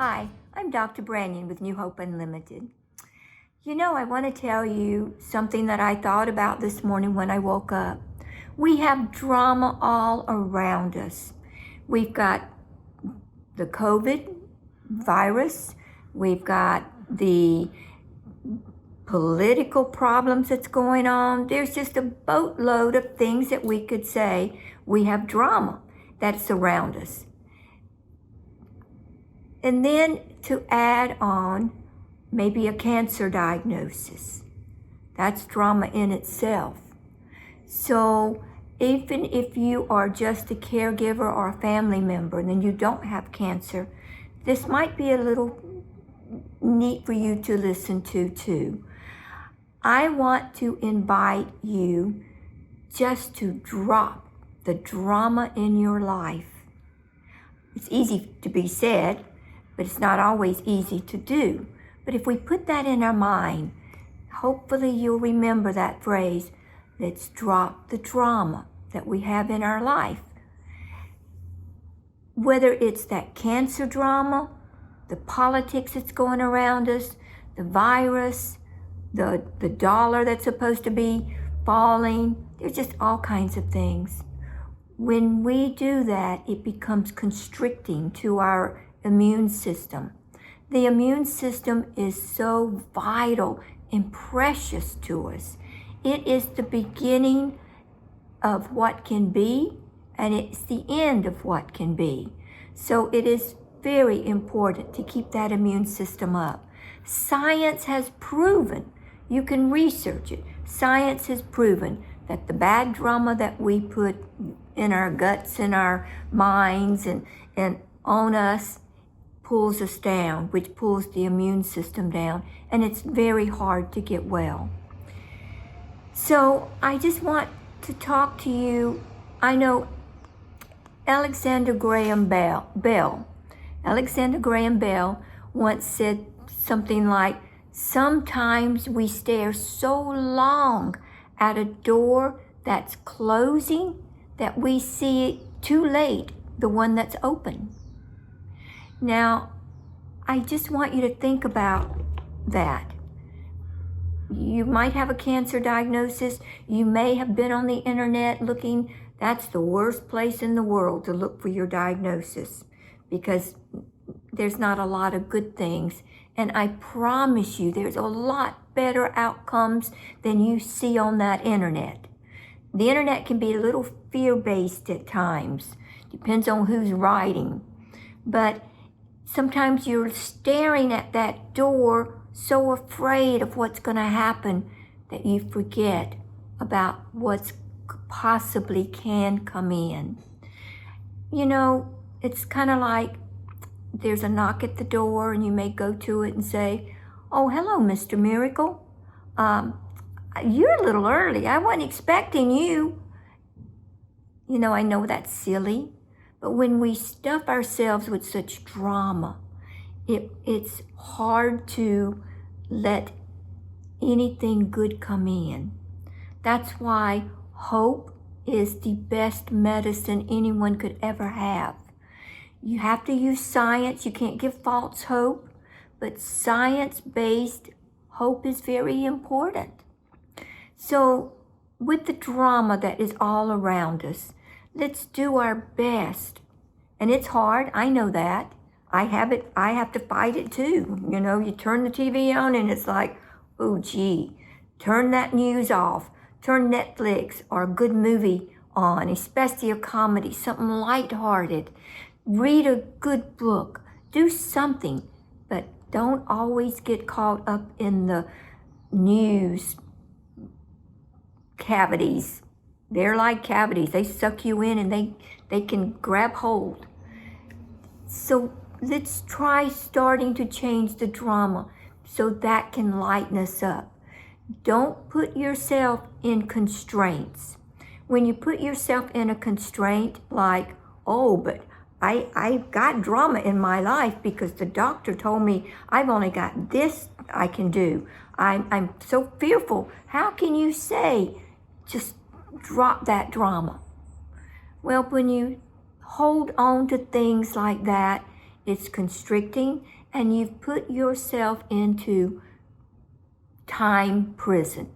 Hi, I'm Dr. Branyon with New Hope Unlimited. I want to tell you something that I thought about this morning when I woke up. We have drama all around us. We've got the COVID virus. We've got the political problems that's going on. There's just a boatload of things that we could say we have drama that's around us. And then to add on maybe a cancer diagnosis. That's drama in itself. So even if you are just a caregiver or a family member and then you don't have cancer, this might be a little neat for you to listen to too. I want to invite you just to drop the drama in your life. It's easy to be said, but it's not always easy to do. But if we put that in our mind, hopefully you'll remember that phrase, let's drop the drama that we have in our life. Whether it's that cancer drama, the politics that's going around us, the virus, the dollar that's supposed to be falling, there's just all kinds of things. When we do that, it becomes constricting to our immune system. The immune system is so vital and precious to us. It is the beginning of what can be, and it's the end of what can be. So it is very important to keep that immune system up. Science has proven, you can research it, science has proven that the bad drama that we put in our guts, in our minds, and on us, pulls us down, which pulls the immune system down, and it's very hard to get well. So I just want to talk to you. I know Alexander Graham Bell once said something like, sometimes we stare so long at a door that's closing that we see too late the one that's open. Now, I just want you to think about that. You might have a cancer diagnosis. You may have been on the internet looking. That's the worst place in the world to look for your diagnosis because there's not a lot of good things. And I promise you, there's a lot better outcomes than you see on that internet. The internet can be a little fear-based at times. Depends on who's writing. But sometimes you're staring at that door so afraid of what's going to happen that you forget about what's possibly can come in. It's kind of like there's a knock at the door and you may go to it and say, "Oh, hello, Mr. Miracle. You're a little early. I wasn't expecting you." I know that's silly. But when we stuff ourselves with such drama, it's hard to let anything good come in. That's why hope is the best medicine anyone could ever have. You have to use science. You can't give false hope, but science-based hope is very important. So with the drama that is all around us, let's do our best. And it's hard, I know that. I have to fight it too. You turn the TV on and it's like, oh gee, turn that news off. Turn Netflix or a good movie on, especially a comedy, something lighthearted. Read a good book. Do something, but don't always get caught up in the news cavities. They're like cavities. They suck you in and they can grab hold. So let's try starting to change the drama so that can lighten us up. Don't put yourself in constraints. When you put yourself in a constraint like, oh, but I've got drama in my life because the doctor told me I've only got this I can do. I'm so fearful. How can you say, just drop that drama? Well, when you hold on to things like that, It's constricting, and you've put yourself into time prison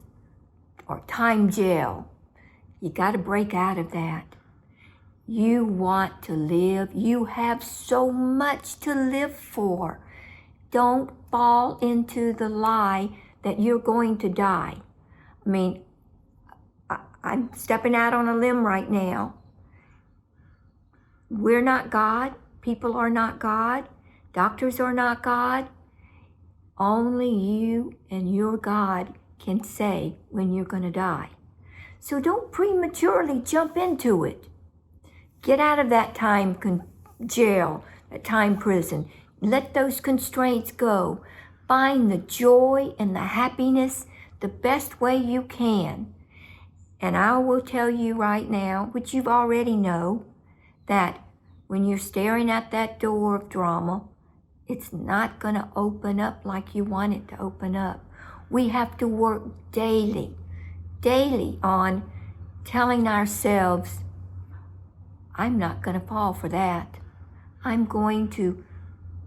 or time jail. You got to break out of that. You want to live. You have so much to live for. Don't fall into the lie that you're going to die. I mean, I'm stepping out on a limb right now. We're not God. People are not God. Doctors are not God. Only you and your God can say when you're going to die. So don't prematurely jump into it. Get out of that time jail, that time prison. Let those constraints go. Find the joy and the happiness the best way you can. And I will tell you right now, which you've already know, that when you're staring at that door of drama, it's not going to open up like you want it to open up. We have to work daily on telling ourselves, I'm not going to fall for that. I'm going to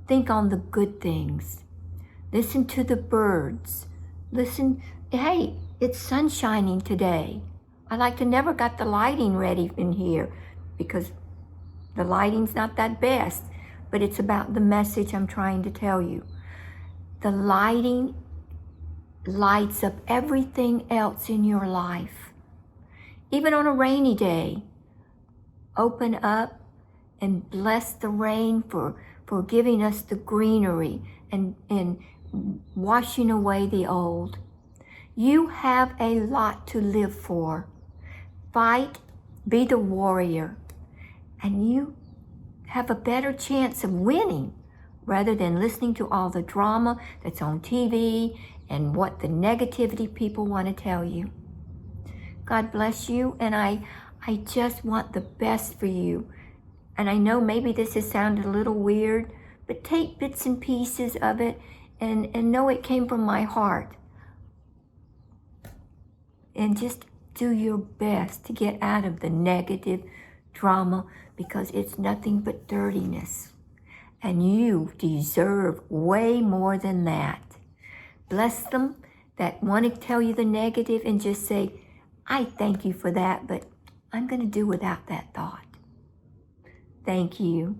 think on the good things. Listen to the birds. Listen, hey, it's sun shining today. I like to never got the lighting ready in here because the lighting's not that best, but it's about the message I'm trying to tell you. The lighting lights up everything else in your life. Even on a rainy day, open up and bless the rain for giving us the greenery and washing away the old. You have a lot to live for. Fight, be the warrior, and you have a better chance of winning rather than listening to all the drama that's on TV and what the negativity people want to tell you. God bless you, and I just want the best for you. And I know maybe this has sounded a little weird, but take bits and pieces of it and know it came from my heart. And just do your best to get out of the negative drama because it's nothing but dirtiness. And you deserve way more than that. Bless them that want to tell you the negative and just say, I thank you for that, but I'm going to do without that thought. Thank you.